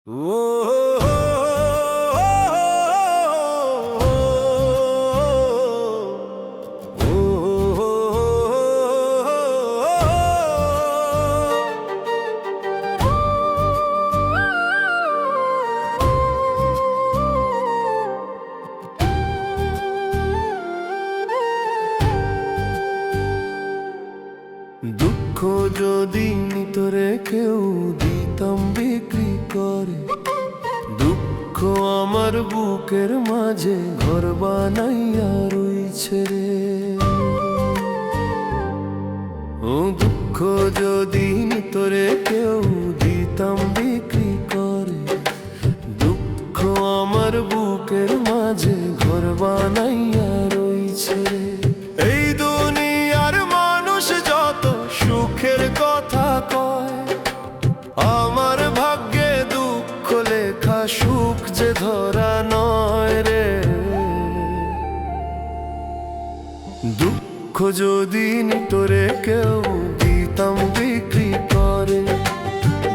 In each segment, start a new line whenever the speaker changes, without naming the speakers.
দুঃখ যদি তোরে কেউ দিতাম বিক্রি করে, দুঃখ আমার বুকের মাঝে ঘর বানাইয়া রইছে রে। ও দুঃখ যদি তোরে কেউ দিতাম বিক্রি করে, দুঃখ আমার বুকের মাঝে ঘর বানাইয়া রইছে রে। এই দুনিয়ার মানুষ যত সুখের কথা কয়, আমার ভাগ্যে দুঃখ লেখা, সুখ যে ধরা নয় রে। দুঃখ যদি তোরে কেউ দিতাম বিক্রি করে,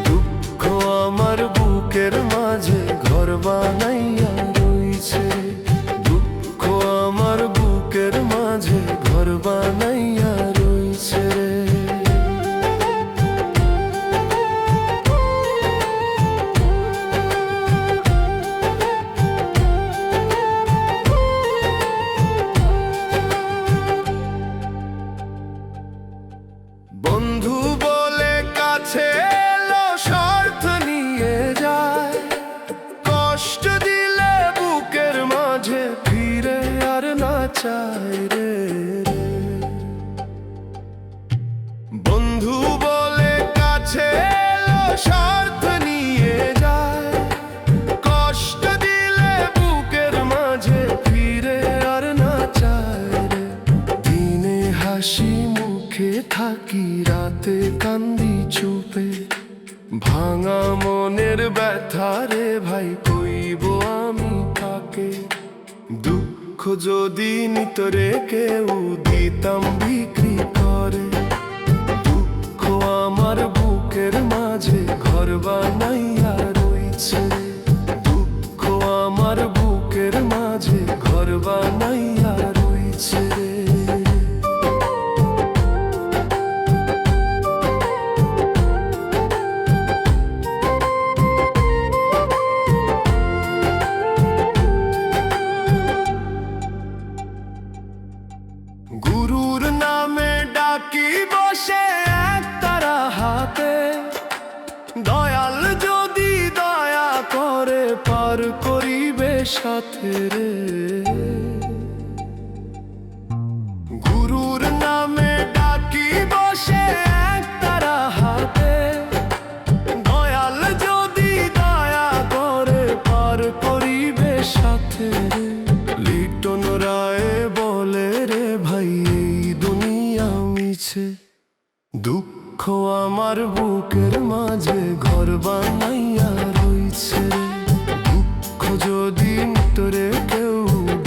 দুঃখ আমার বুকের মাঝে ঘর বানাইয়া রইছে। দুঃখ আমার বুকের মাঝে ঘর বানাইয়া রইছে রে। বন্ধু বলে কাছে এলো, স্বার্থ নিয়ে যায়, কষ্ট দিলে বুকের মাঝে ফিরে আর না চায় রে। বন্ধু বলে কাছে এলো, স্বার্থ নিয়ে যায়, কষ্ট দিলে বুকের মাঝে ফিরে আর না চায় রে। দিনে হাসি মুখে থাকি, রাতে কান্দি চুপে, ভাঙা মনের ব্যথা রে ভাই কইব আমি কাকে। দুঃখ যদি তোরে কেউ দিতাম বিক্রি করে, দুঃখ আমার বুকের মাঝে ঘর বানাইয়া রইছে। দুঃখ আমার বুকের মাঝে ঘর বানাইয়া রইছে রে। গুরুর নামে ডাকি বসে একতারা হাতে, দয়াল যদি দয়া করে পার করিবে সাথে রে। গুরুর নামে ডাকি বসে একতারা হাতে, দয়াল যদি দয়া করে পার করিবে সাথে রে। লিটন রায় বলে রে ভাই এই দুনিয়া মিছে, দুঃখ আমার বুকের মাঝে ঘর বানাইয়া রইছে রে। দুঃখ যদি তোরে কেউ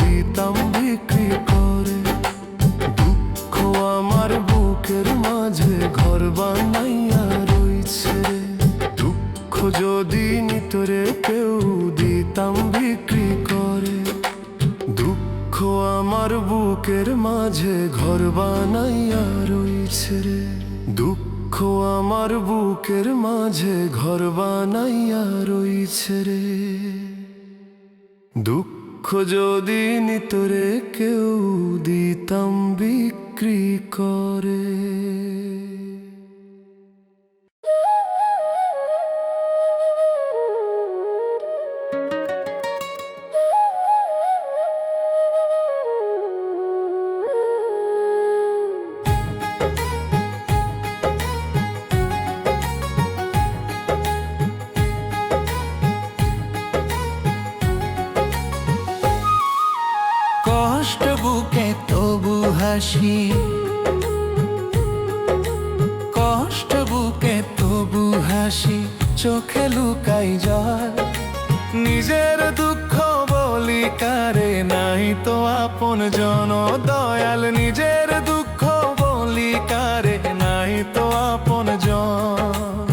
দিতাম বিক্রি করে, দুঃখ আমার বুকের মাঝে ঘর বানাইয়া রইছে রে। দুঃখ যদি তোরে কেউ দিতাম বিক্রি করে, দুঃখ আমার বুকের মাঝে ঘর বানাইয়া রইছে রে। দুঃখ আমার বুকের মাঝে ঘর বানাইয়া রইছে রে। দুঃখ যদি তোরে কেউ দিতাম বিক্রি করে।
কষ্ট বুকে তবু হাসি, কষ্ট বুকে তবু হাসি, চোখে লুকাই জল। নিজের দুঃখ বলি কারে, নাই তো আপন জন দয়াল। নিজের দুঃখ বলি কারে, নাই তো আপন জন।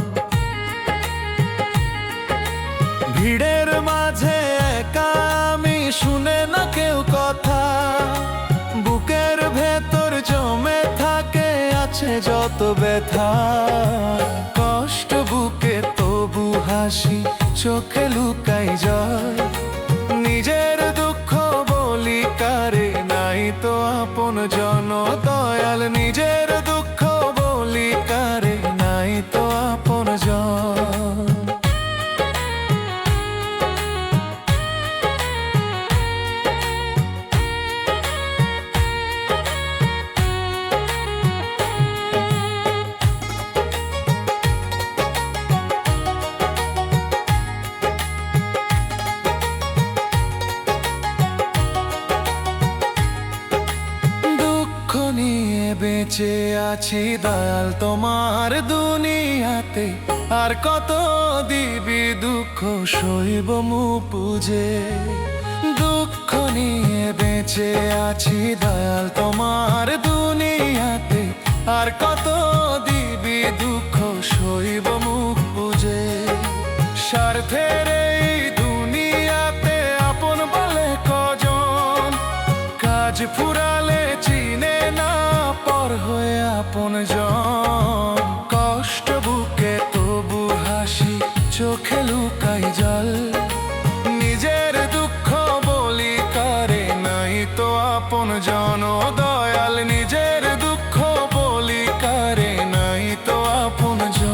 ভিড়ের মাঝে একা আমি, শুনে না কেউ কথা। বুকের ভেতর জমে থাকে আছে যত ব্যথা। কষ্ট বুকে তবু হাসি, চোখে লুকাই জল। নিজের দুঃখ বলি কারে, নাই তো আপন জন। দয়াল নিজের দুঃখ বলি কারে, নাই তো আপন জন। বেঁচে আছি দয়াল তোমার দুনিয়াতে, আর কত দিবি দুঃখ সইব মুখ বুঝে। দুঃখ নিয়ে বেঁচে আছি দয়াল তোমার দুনিয়াতে, আর কত দিবি দুঃখ সইব মুখ বুঝে। স্বার্থের এই দুনিয়াতে আপন বলে কজন, কাজ ফুরালে চিনে না পর হয়ে আপন জন। কষ্ট বুকে তবু হাসি, চোখে লুকাই জল। নিজের দুঃখ বলি কারে, নাই তো আপন জন। দয়াল নিজের দুঃখ বলি কারে, নাই তো আপন জন।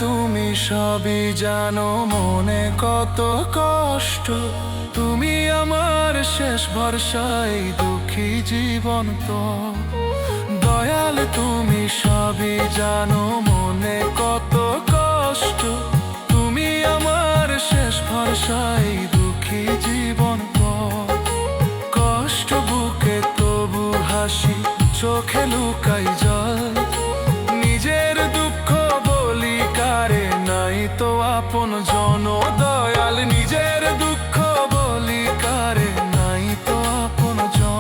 তুমি সবই জানো মনে কত কষ্ট, তুমি আমার শেষ ভরসাই দুঃখী জীবন তো। দয়াল তুমি সবই জানো মনে কত কষ্ট, তুমি আমার শেষ ভরসাই দুঃখী জীবন তো। কষ্ট বুকে তবু হাসি, চোখে লুকাই জল। নিজের দুঃখ বলি কারে, নাই তো আপন জন। দয়াল নিজের দুঃখ বলি কারে, নাই তো আপন জন।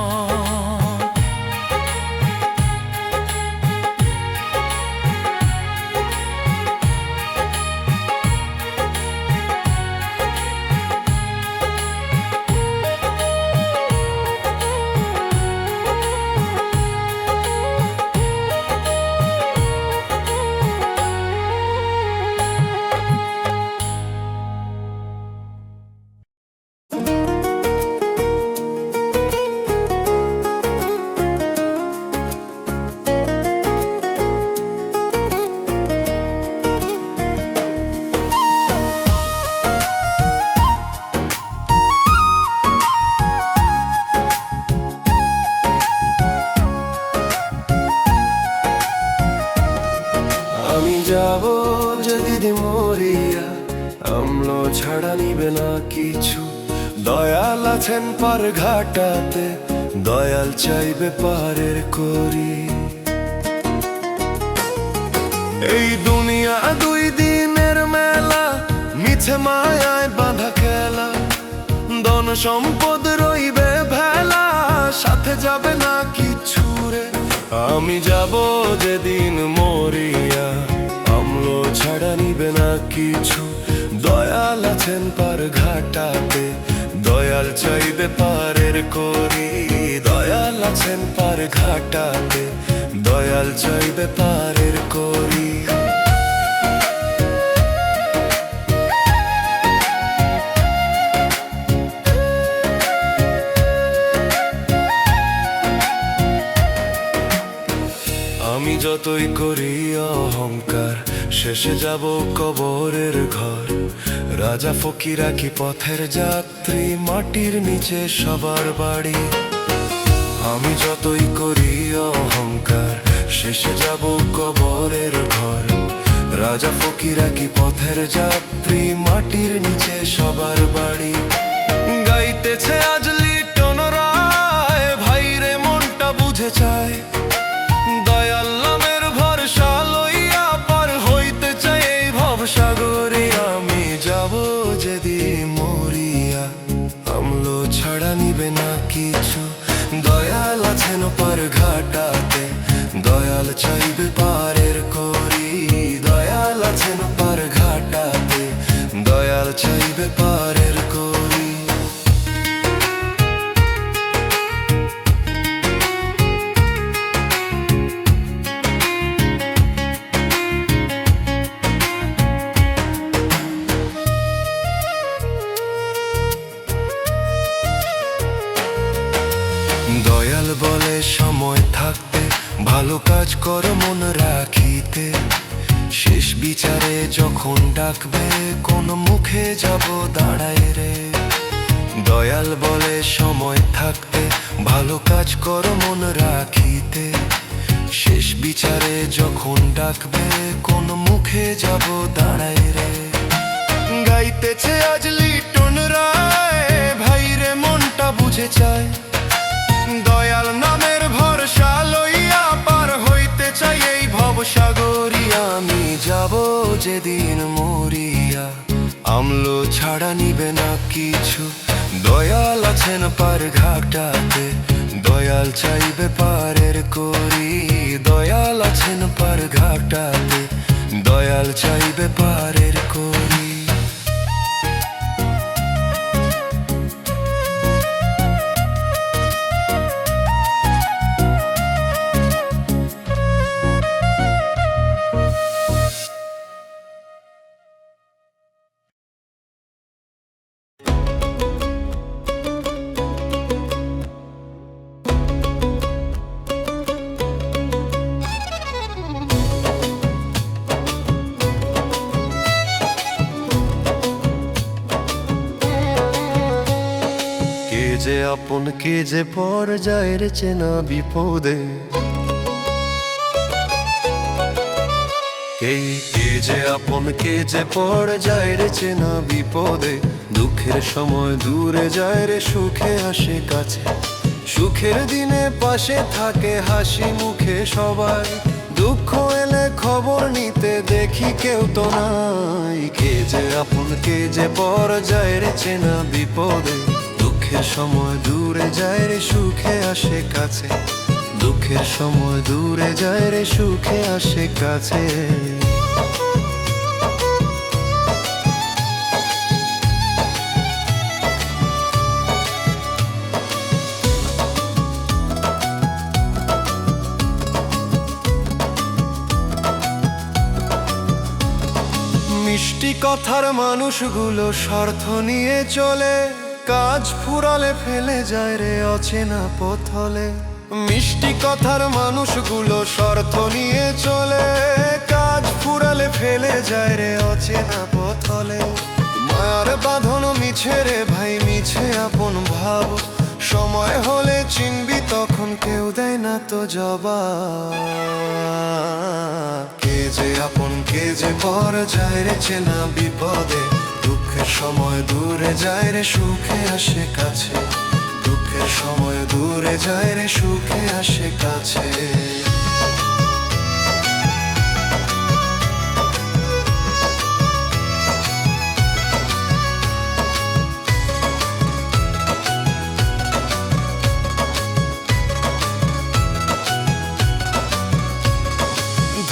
আমি যাব যদি মরিয়া, আমলো ছাড়া নিবে না কিছু। দয়াল আছেন পার ঘাটাতে, দয়াল চাইবে পারের করি। এই দুনিয়া দুই দিনের মেলা, মিছে মায়ায় বাঁধা খেলা। ধন সম্পদ রইবে ভেলা, সাথে যাবে না কিছু রে। আমি যাব যেদিন মরিয়া, আমলো ছাড়া নিবে না কিছু। দয়াল আছেন পার ঘাটাতে, দয়াল চাইবে পারের করি। দয়াল আছেন পার ঘাটাতে, দয়াল চাইবে পারের করি। আমি যতই করি অহংকার, শেষে যাব কবরের ঘর। রাজা ফকিরা কি পথের যাত্রী, মাটির নিচে সবার বাড়ি। আমি যতই করি অহংকার, শেষে যাব কবরের ঘর। রাজা ফকিরা কি পথের যাত্রী, মাটির নিচে সবার বাড়ি। গাইতেছে আজ লিটন রায়, ভাইরে মনটা বুঝে চাইবে পারের করি, দয়াল আছেন পার ঘাটাতে, দয়াল চাইবে পারের করি। দয়াল বলে সময় থাকতে ভালো কাজ কর মন রাখিতে, শেষ বিচারে যখন ডাকবে কোন মুখে যাব দাঁড়ায় রে। দয়াল বলে সময় থাকতে ভালো কাজ কর মন রাখিতে, শেষ বিচারে যখন ডাকবে কোন মুখে যাব দাঁড়ায় রে। গাইতেছে আজ লিটন রায়, ভাই রে মনটা বুঝে চায়, দয়াল নামের ভরসা লইয়া পার হইতে চাই এই ভবসাগরী। আমি যাব যেদিন মরিয়া, আমলো ছাড়া নিবে না কিছু, দয়াল আছেন পার ঘাটাতে, দয়াল চাইবে পারের করি, দয়াল আছেন পার ঘাটাতে, দয়াল চাইবে পারের করি। কে যে আপন কে যে পর যায় রে চেনা বিপদে, কে যে আপন কে যে পর যায় রে চেনা বিপদে, দুঃখের সময় দূরে যায় রে সুখে আসে কাছে, সুখের দিনে পাশে থাকে হাসি মুখে সবাই, দুঃখ এলে খবর নিতে দেখি কেউ তো নাই। কে যে আপন কে যে পর যায় রে চেনা বিপদে, দুঃখের সময় দূরে যায় রে সুখে আসে কাছে, দুঃখের সময় দূরে যায় রে সুখে আসে কাছে। মিষ্টি কথার মানুষগুলো স্বার্থ নিয়ে চলে, কাজ ফুরালে ফেলে যায় রে অচেনা পথলে। মিষ্টি কথার মানুষগুলো স্বার্থ নিয়ে চলে, কাজ ফুরালে ফেলে যায় রে অচেনা পথলে। মায়ার বাঁধন মিছে রে ভাই মিছে আপন ভাব, সময় হলে চিনবি তখন কেউ দেয় না তো জবাব। কে যে আপন কে যে পর যায় রে চেনা বিপদে, দুঃখের সময় দূরে যায় রে সুখে আসে কাছে, দুঃখের সময় দূরে যায় রে সুখে আসে কাছে।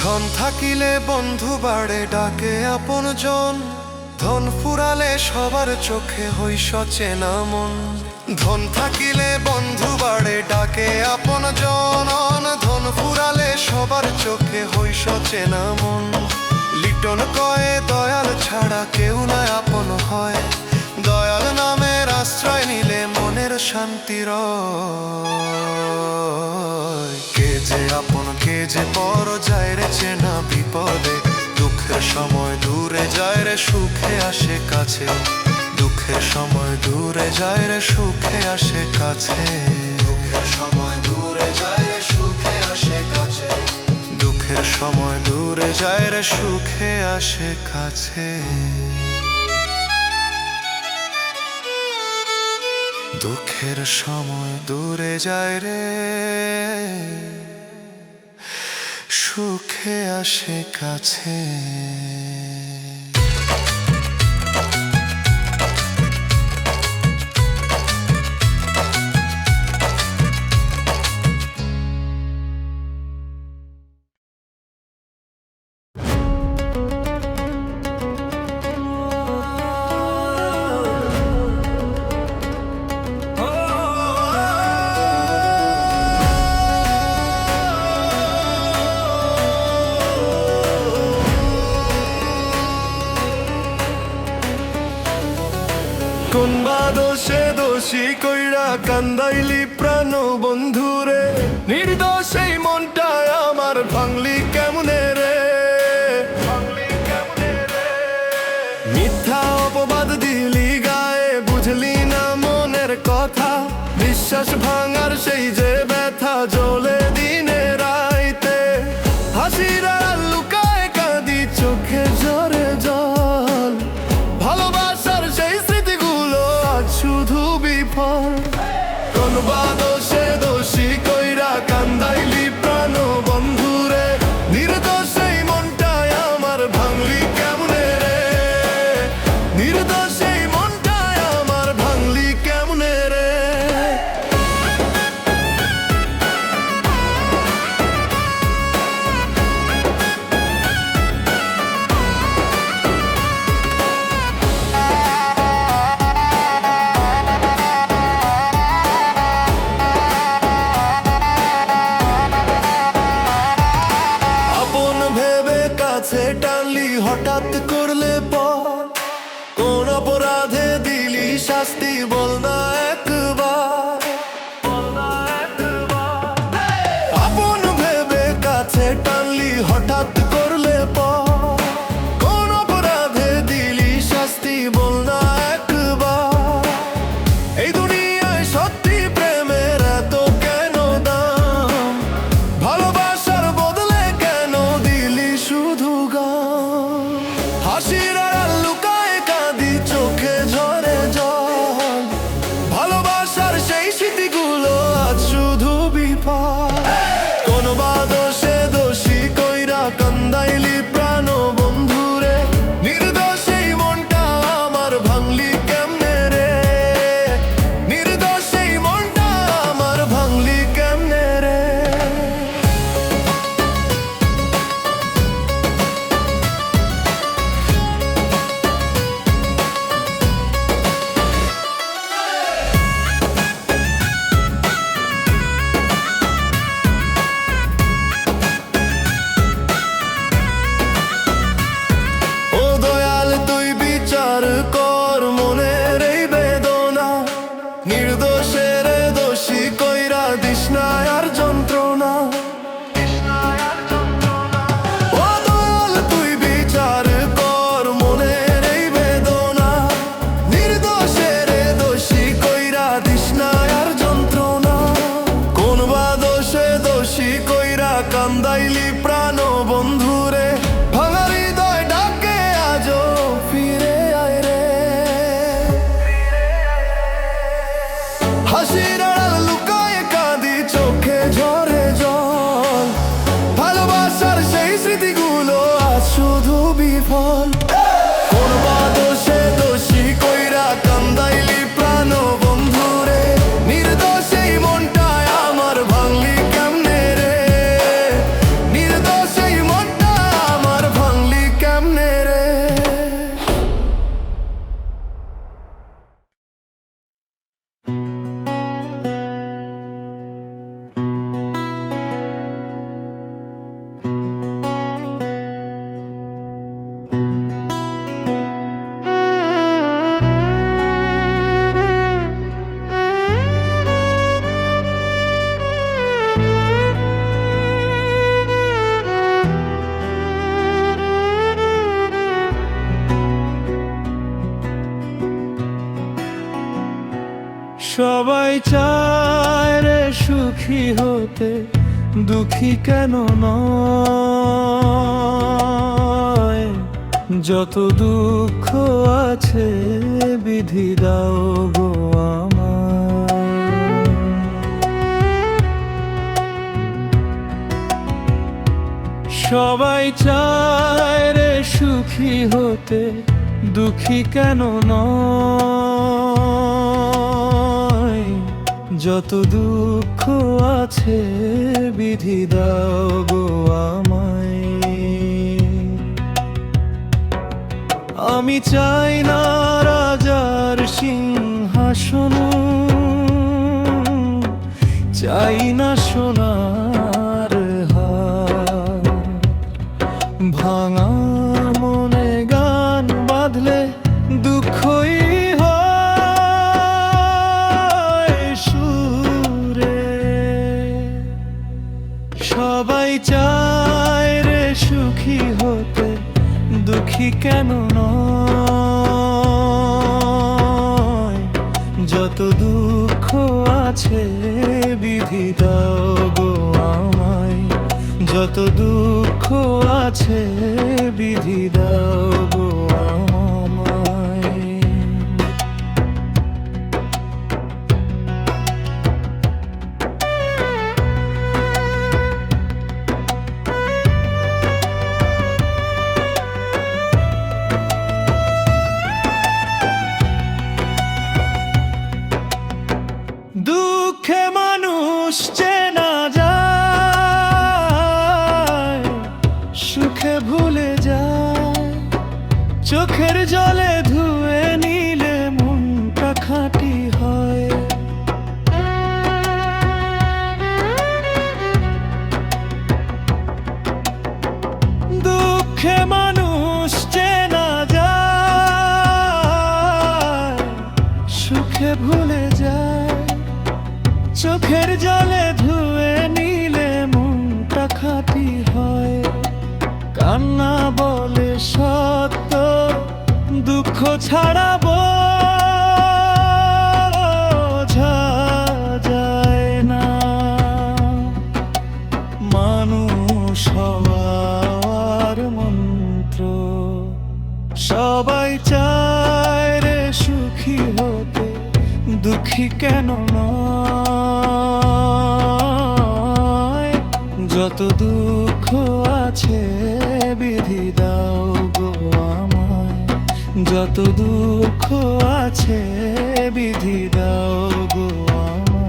ধন থাকিলে বন্ধু বাড়ে ডাকে আপন জন, ধন ফুরালে সবার চোখে হই সচেনা মন। ধন থাকিলে বন্ধু বাড়ে ডাকে আপন জন, ধন ফুরালে সবার চোখে হই সচেনা মন। লিটন কয়ে দয়াল ছাড়া কেউ না আপন হয়, দয়াল নামের আশ্রয় নিলে মনের শান্তি রয়। কে যে আপন কে যে পর যায় রে চেনা বিপদে, দুঃখের সময় দূরে যায় রে সুখে আসে কাছে, দুঃখের সময় দূরে যায় রে সুখে আসে কাছে, দুঃখের সময় দূরে যায় রে সুখে আসে কাছে, দুঃখের সময় দূরে যায় রে সুখে আসে কাছে। দুঃখের সময় দূরে যায় রে সুখে আসে কাছে। দোষী কইরা কান্দাইলি প্রাণ বন্ধুরে, নির্দোষ এই মনটায় আমার ভাঙলি কেমনে রে, মিথ্যা অপবাদ দিলি গায়ে, বুঝলি না মনের কথা, বিশ্বাস ভাঙার সেই যে ব্যথা জ্বলে দিনে রাইতে, হাসির আড়াল লুকায় কাঁদি চোখে ঝরে জল, ভালোবাসার সেই স্মৃতিগুলো আজ শুধু বিফল। কোন বা দোষে দোষী কইরা কান্দাইলি প্রাণ বন্ধুরে, নির্দোষ এই মনটায় আমার ভাঙলি কেমনে রে, নির্দোষ এই মনটায় আমার ভাঙলি কেমনে রে। আপন ভেবে কাছে টানলি হঠাৎ করলে পর, কোন অপরাধে দিলি শাস্তি বল না একবার, আপন ভেবে কাছে টানলি হঠাৎ করলে পর, কোন অপরাধে দিলি শাস্তি বল না একবার। এই দুনিয়ায় সত্যি প্রেমের এত কেন দাম, ভালোবাসার বদলে কেন দিলি শুধু গান, হাসির আড়াল লুকায় কাঁদি চোখে ঝরে জল, ভালোবাসার সেই স্মৃতিগুলো আজ শুধু বিফল। কোন বা দোষে দোষী কইরা কান্দাইলি প্রাণ বন্ধুরে, নির্দোষ এই মনটা আমার ভাঙলি কেমনে রে, নির্দোষ এই মনটা আমার ভাঙলি কেমনে রে। ও দয়াল তুই বিচার কর মনের এই বেদনা, নির্দোষের দোষী কইরা দিস না আর যন্ত্রণা। ও দয়াল তুই বিচার কর মনের এই বেদনা, নির্দোষের দোষী কইরা দিস না আর যন্ত্রণা। কোন বা দোষে দোষী কইরা কান্দাইলি প্রাণ বন্ধুরে, ভাঙা হৃদয় ডাকে আজও ফিরে আয় রে, হাসির আড়াল লুকায় কাঁদি চোখে ঝরে জল, ভালোবাসার সেই স্মৃতিগুলো আজ শুধু বিফল। কোন বা দোষে দোষী কইরা কান্দাইলি প্রাণ বন্ধুরে, নির্দোষ এই মনটায় আমার ভাঙলি কেমনে রে, নির্দোষ এই মনটা আমার ভাঙলি কেমনে রে।
সবাই চায় রে সুখী হতে, দুঃখী কেন নয়, যত দুঃখ আছে বিধি দাও গো আমায়। সবাই চায় রে সুখী হতে, দুঃখী কেন নয়, যত দুঃখ আছে বিধি দাও গো আমায়। আমি চাই না রাজার সিংহাসন, চাই না সোনার হার, ভাঙা মনে গান বাঁধলে দুঃখই হয়। সবাই চায় রে সুখী হতে, দুঃখী কেন নয়? যত দুঃখ আছে বিধি দাও গো আমায়, যত দুঃখ আছে বিধি দাও গো আমায়। দুঃখে মানুষ চেনা যায়, সুখে ভুলে যায়। চোখের জলে ধুয়ে নিলে মনটা খাঁটি হয়। দুঃখে মানুষ চেনা যায়, সুখে ভুলে যায়। চোখের জলে ধুয়ে নিলে মনটা খাঁটি হয়। কান্না বলে সত্য, দুঃখ ছাড়াবো বোঝা যায় না। মানুষ হওয়ার মন্ত্র, সবাই চায় রে সুখী হতে, দুঃখী কেন নয়? যত দুঃখ আছে বিধি দাও গো আমায়, যত দুঃখ আছে বিধি দাও গো আমায়।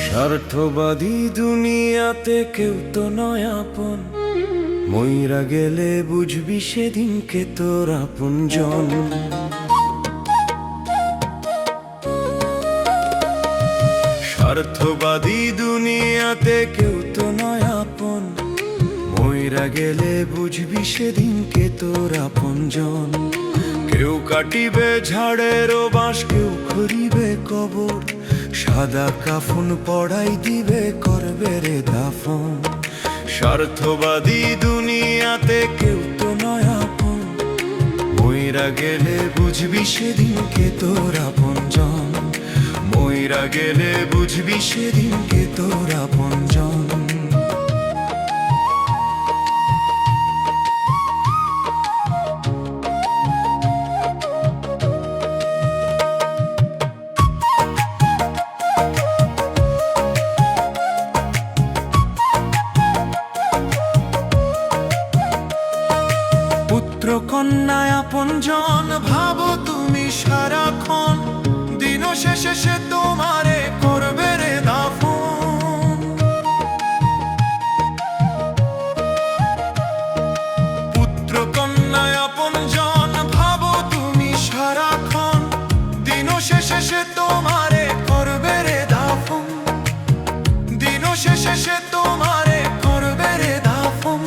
স্বার্থবাদী দুনিয়াতে কেউ তো নয় আপন, মইরা গেলে বুঝবি সেদিনকে তোর আপনজন। স্বার্থবাদী দুনিয়াতে কেউ তো নয় আপন, মইরা গেলে বুঝবি সেদিনকে তোর আপনজন। কেউ কাটিবে ঝাড়েরও বাঁশ, কেউ খড়িবে কবর, সাদা কাফন পড়াই দিবে করবে রে দাফন। স্বার্থবাদী দুনিয়াতে কেউ তো নয় আপন, মইরা গেলে বুঝবি সেদিনকে তোর আপনজন। মইরা গেলে বুঝবি সেদিনকে তোর আপনজন। কন্যায় আপনজন ভাবো তুমি সারাক্ষণ, দিন শেষে সে তোমারে করবে রে দাফন। পুত্র কন্যায় আপনজন ভাবো তুমি সারাক্ষণ, দিন শেষে সে তোমারে করবে রে দাফন। দিন শেষে সে তোমারে করবে রে দাফন।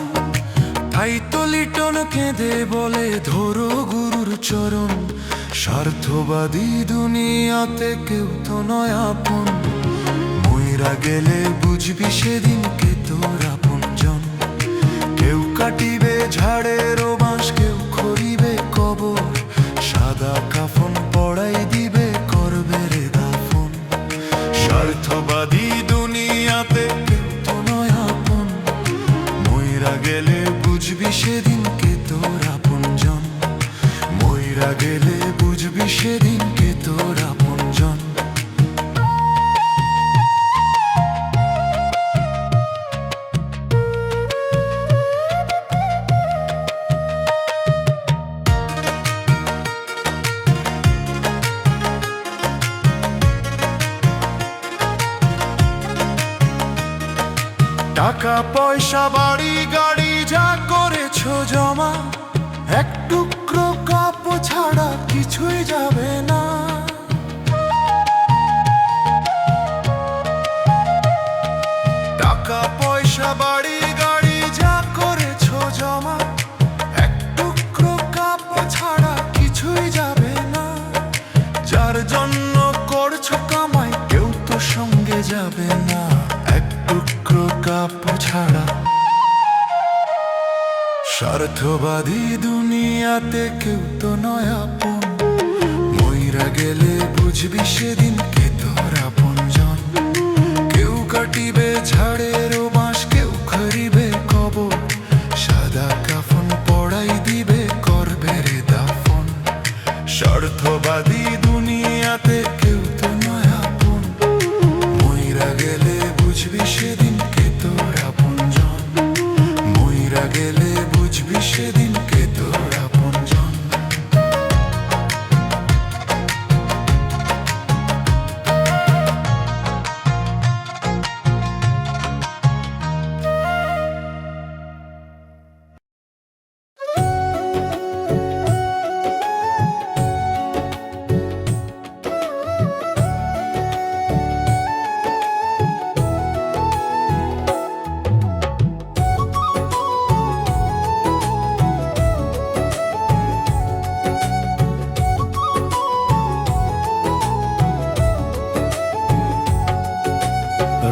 তাই তো লিটন কেঁদে বলে ধরো গুরুর চরণ, স্বার্থবাদী দুনিয়াতে কেউ তো নয় আপন, মইরা গেলে বুঝবি সেদিনকে তোর আপনজন। কেউ কাটিবে ঝাড়েরও বাঁশ, কেউ খড়িবে কবর, সাদা কাফন পড়াই দিবে করবে রে দাফন। স্বার্থবাদী দুনিয়াতে কেউ তো নয় আপন, মইরা গেলে বুঝবি সেদিনকে তোর আপনজন। মইরা গেলে বুঝবি সেদিনকে তোর আপনজন। টাকা পয়সা বাড়ি গাড়ি যা করেছো জমা, একটু
স্বার্থবাদী দুনিয়াতে কেউ তো নয় আপন, মইরা গেলে বুঝবি সেদিন কে তোর আপনজন। কেউ কাটিবে ঝাড়ের বাঁশ, কেউ খরিবে কবর, সাদা কাফন পড়াই দিবে করবে রে দাফন। স্বার্থবাদী দুনিয়াতে কেউ তো নয় আপন, মইরা গেলে বুঝবি সেদিন কে তোর আপনজন। মইরা গেলে বুঝবি সেদিন কে তোর আপনজন।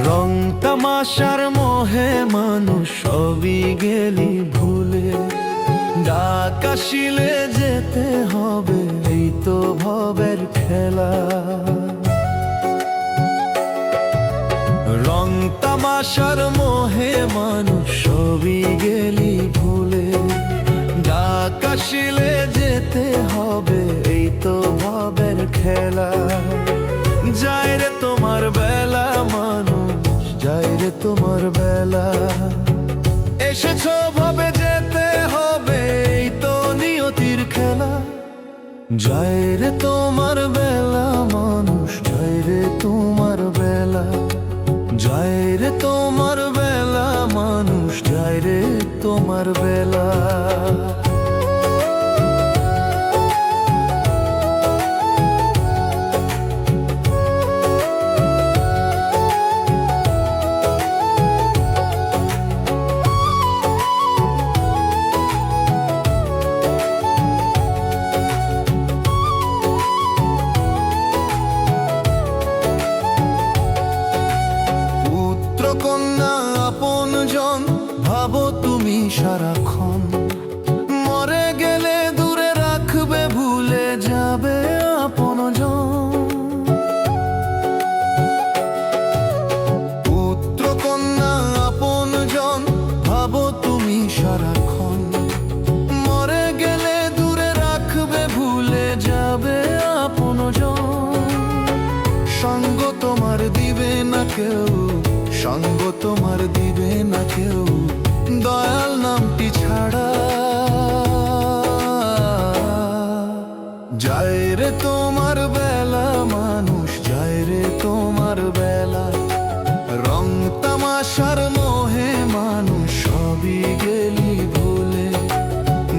রং তামাশার মোহে মানুষ সবই গেলি ভুলে, ডাক আসিলে যেতে হবে, এই তো ভবের খেলা। রং তামাশার মোহে মানুষ সবই গেলি ভুলে, ডাক আসিলে যেতে হবে, এই তো ভবের খেলা। যায় রে তোমার বেলা মানুষ, যায় রে তোমার বেলা, এসেছো ভাবে যেতে হবে, এই তো নিয়তির খেলা। যায় রে তোমার বেলা মানুষ, যায় রে তোমার বেলা, যায় রে তোমার বেলা মানুষ, যায় রে তোমার বেলা। কন্যা আপন জন ভাবো তুমি সারাক্ষণ, মরে গেলে দূরে রাখবে ভুলে যাবে আপন জন। পুত্র কন্যা আপন জন ভাবো তুমি সারাক্ষণ, মরে গেলে দূরে রাখবে ভুলে যাবে আপন জন। সঙ্গ তোমার দিবে না কেউ, সঙ্গ তোমার দিবে না কেউ, দয়াল নামটি ছাড়া। যায় রে তোমার বেলা মানুষ, যায় রে তোমার বেলা, রং তামাশার মোহে মানুষ সবই গেলি ভুলে,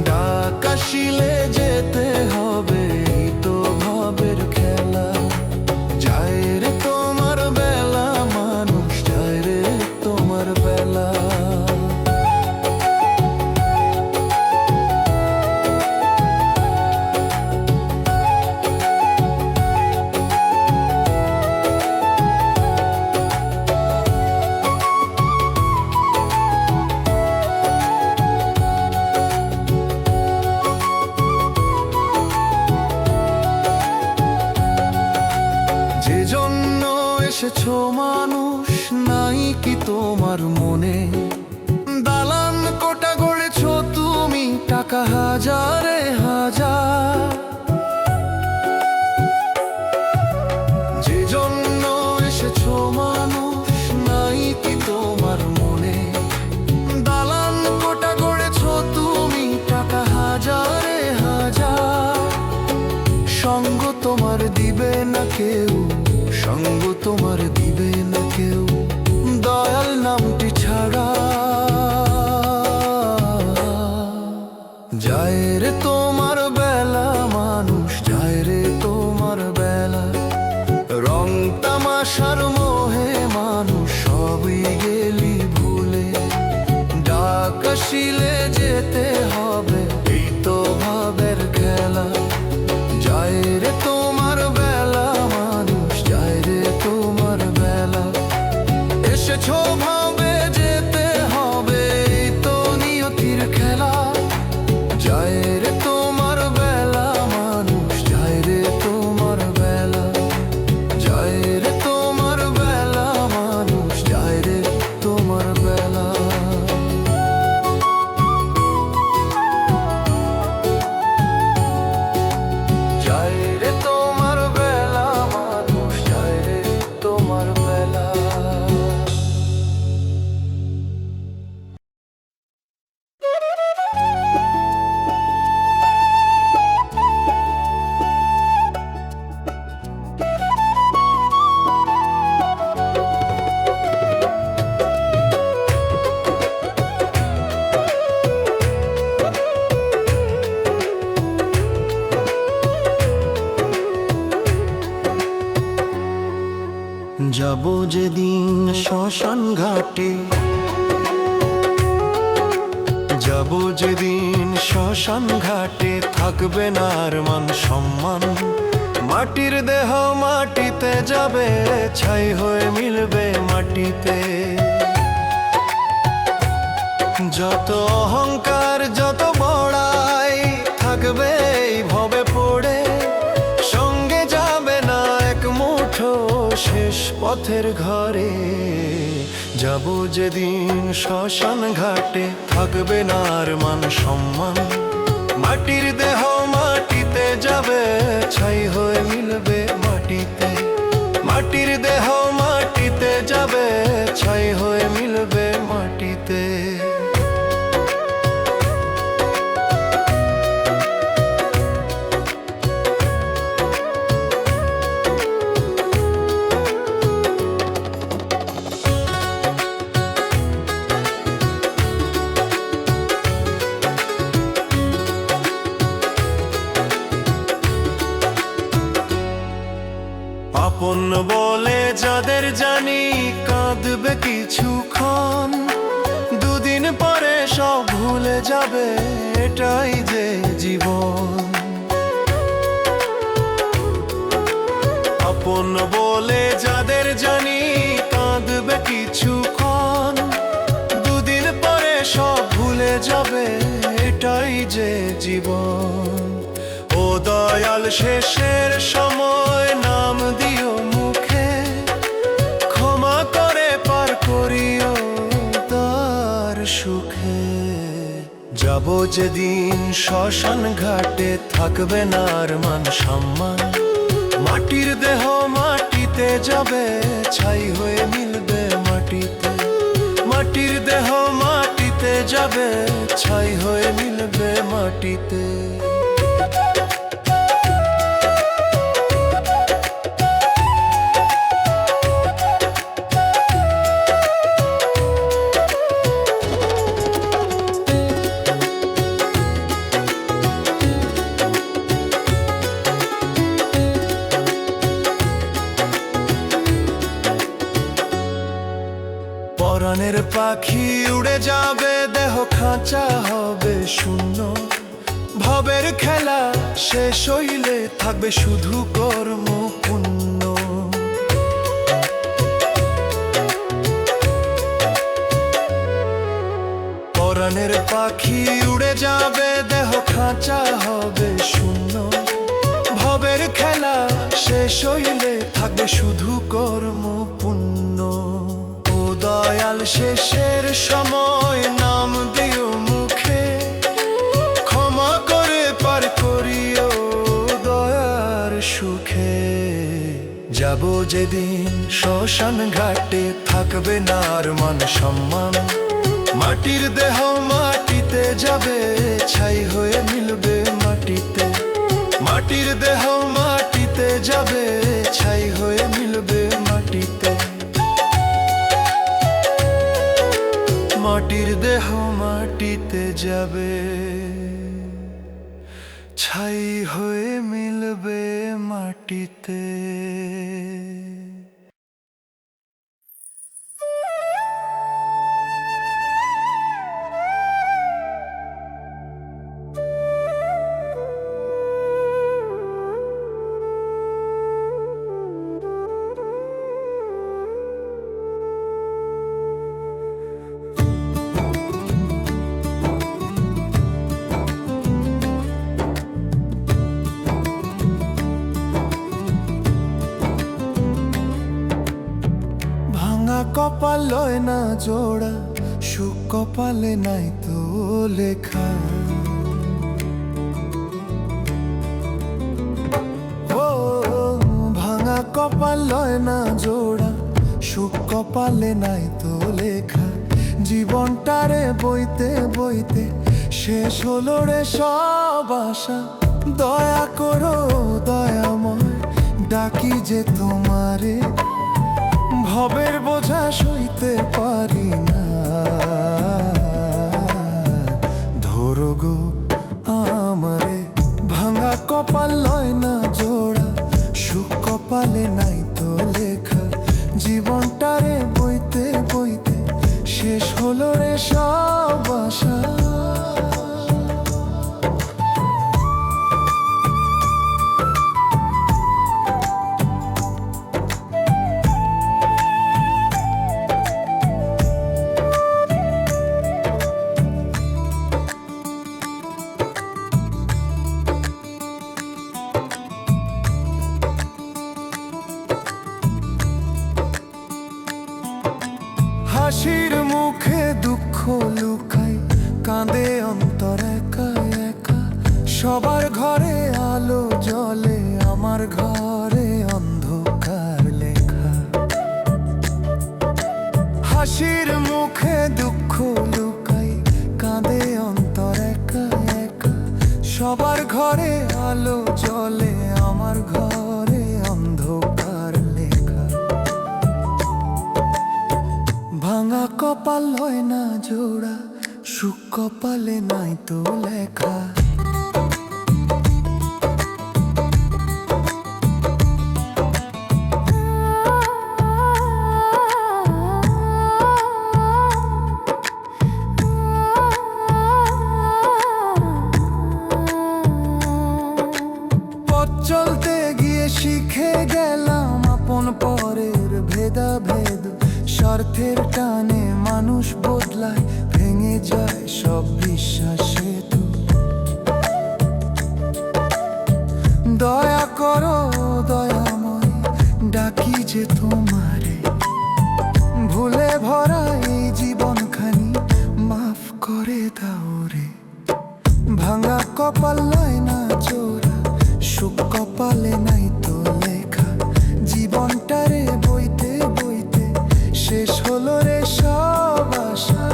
ডাক আসিলে যেতে হবে, এই তো ভাবের খেলা। যায় রে তোমার বেলা মানুষ, যায় রে তোমার বেলা। যে জন্য এসেছো মানুষ নাই কি তোমার মনে, দালান কোটা গড়েছো তুমি টাকা হাজারে হাজার। যে জন্য এসেছো মানুষ নাই কি তোমার মনে, দালান কোটা গড়েছো তুমি টাকা হাজারে হাজার। সঙ্গ তোমার দিবে না কেউ, সঙ্গ তোমার দিবে না কেউ, দয়াল নামটি ছাড়া। যায় রে তোমার বেলা মানুষ, যায় রে তোমার বেলা, রং তামাশার মোহে মানুষ সবই গেলি ভুলে, ডাক আসিলে যেতে হবে, এই তো ভাবের খেলা। যায় রে তোমার বেলা মানুষ, যায় রে তোমার বেলা, এসেছো ভাবে যেতে হবে, এই তো নিয়তির খেলা।
যায় রে তোমার বেলা মানুষ, যায় রে তোমার বেলা, যায় রে তোমার বেলা মানুষ, যায় রে তোমার বেলা। যায় রে তোমার বেলা মানুষ, যায় রে তোমার বেলা। যাব যেদিন শ্মশান ঘাটে, যাব যেদিন শ্মশান ঘাটে, থাকবে না আর মান সম্মান। মাটির দেহ মাটিতে যাবে, ছাই হয়ে মিলবে মাটিতে। যত অহংকার যত বড়াই থাকবে এই ভবে পড়ে, সঙ্গে যাবে না এক মুঠো শেষ পথের ঘরে। যাব যেদিন শ্মশান ঘাটে, থাকবে না আর মান সম্মান। মাটির দেহ মাটিতে যাবে, ছাই হয়ে মিলবে মাটিতে। মাটির দেহ মাটিতে যাবে, ছাই হয়ে মিলবে মাটিতে। আপন বলে যাদের জানি, কাঁদবে কিছুক্ষণ, দুদিন পরে সব ভুলে যাবে, এটাই যে জীবন। আপন বলে যাদের জানি, কাঁদবে কিছুক্ষণ, দুদিন পরে সব ভুলে যাবে, এটাই যে জীবন। ও দয়াল শেষের সময় নাম দিও মুখে, ক্ষমা করে পার করিও তার সুখে। যাব যেদিন শ্মশান ঘাটে, থাকবে না আর মান সম্মান। মাটির দেহ মাটিতে যাবে, ছাই হয়ে মিলবে মাটিতে। মাটির দেহ মাটিতে যাবে, ছাই হয়ে মিলবে মাটিতে। পরাণের পাখি উড়ে যাবে, দেহ খাঁচা হবে শূন্য। ভবের খেলা শেষ হইলে থাকবে শুধু কর্ম পুণ্য। পরাণের পাখি উড়ে যাবে, দেহ খাঁচা হবে শূন্য। ভবের খেলা শেষ হইলে থাকবে শুধু কর্ম পুণ্য। দয়াল শেষের সময় নাম দিও মুখে, ক্ষমা করে পার করিও দয়ার সুখে। যাব যেদিন শ্মশান ঘাটে, থাকবে না আর মান সম্মান। মাটির দেহ মাটিতে যাবে, ছাই হয়ে মিলবে মাটিতে। মাটির দেহ মাটিতে যাবে, ছাই হয়ে মিলবে মাটিতে। মাটির দেহ মাটিতে যাবে, ছাই হয়ে মিলবে মাটিতে।
কপাল লয় না জোড়া, সুখ কপালে নাই তো লেখা। ও ভাঙা কপাল লয় না জোড়া, সুখ কপালে নাই তো লেখা। জীবনটারে বইতে বইতে শেষ হলো রে সব আশা। দয়া করো দয়াময়, ডাকি যে তোমারে, ভবের বোঝা সইতে পারি না। ধরো গো আমারে, ভাঙা কপাল লয় না জোড়া, সুখ কপালে নাই তো লেখা। জীবনটারে বইতে বইতে শেষ হলো রে সব আশা। হাসির মুখে দুঃখ লুকাই, কাঁদে অন্তর একা একা। সবার ঘরে আলো জ্বলে, আমার ঘরে অন্ধকার লেখা। হাসির মুখে দুঃখ লুকাই, কাঁদে অন্তর একা একা। সবার ঘরে আলো জ্বলে, আমার ঘরে অন্ধকার লেখা। ভাঙা কপাল লয় না জোড়া, সুখ কপালে নাই তো লেখা। পথ চলতে গিয়ে শিখে গেলাম আপন পরের ভেদাভেদ। স্বার্থের টানে মানুষ বদলায়, ভেঙে যায় সব বিশ্বাস সেতু। দয়া করো দয়াময়, ডাকি যে তোমারে, ভুলে ভরা এই জীবনখানি মাফ করে দাও রে। ভাঙা কপাল লয় না জোড়া, সুখ কপালে নাই তো লেখা। জীবনটারে বইতে বইতে শেষ হলো রে সব আশা।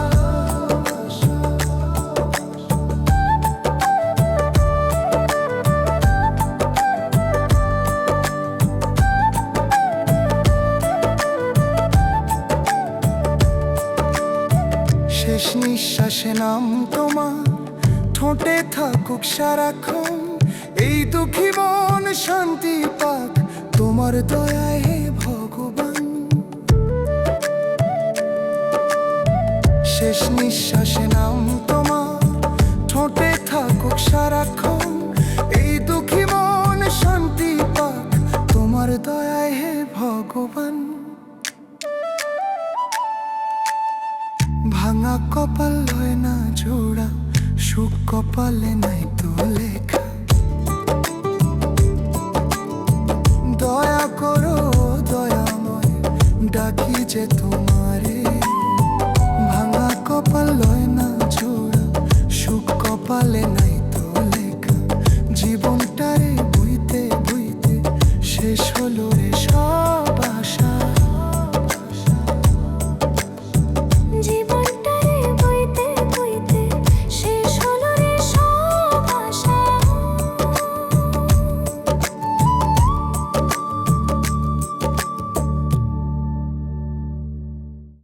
শেষ নিঃশ্বাসে নাম তোমার, ঠোঁটে থাকুক সারাক্ষণ। এই দুঃখী মন শান্তি পাক, তোমার দয়ায় হে ভগবান। শেষ নিঃশ্বাসে নাম তোমার, ঠোঁটে থাকুক সারাক্ষণ। এই দুঃখী মন শান্তি পাক, তোমার দয়ায় হে ভগবান। ভাঙা কপাল লয় না জোড়া, সুখ কপালে নাই তো লেখা। দয়া করো দয়াময়, ডাকি যে তোমারে। ভাঙা কপাল লয় না জোড়া, সুখ কপালে নাই তো লেখা। জীবনটারে বইতে বইতে শেষ হলো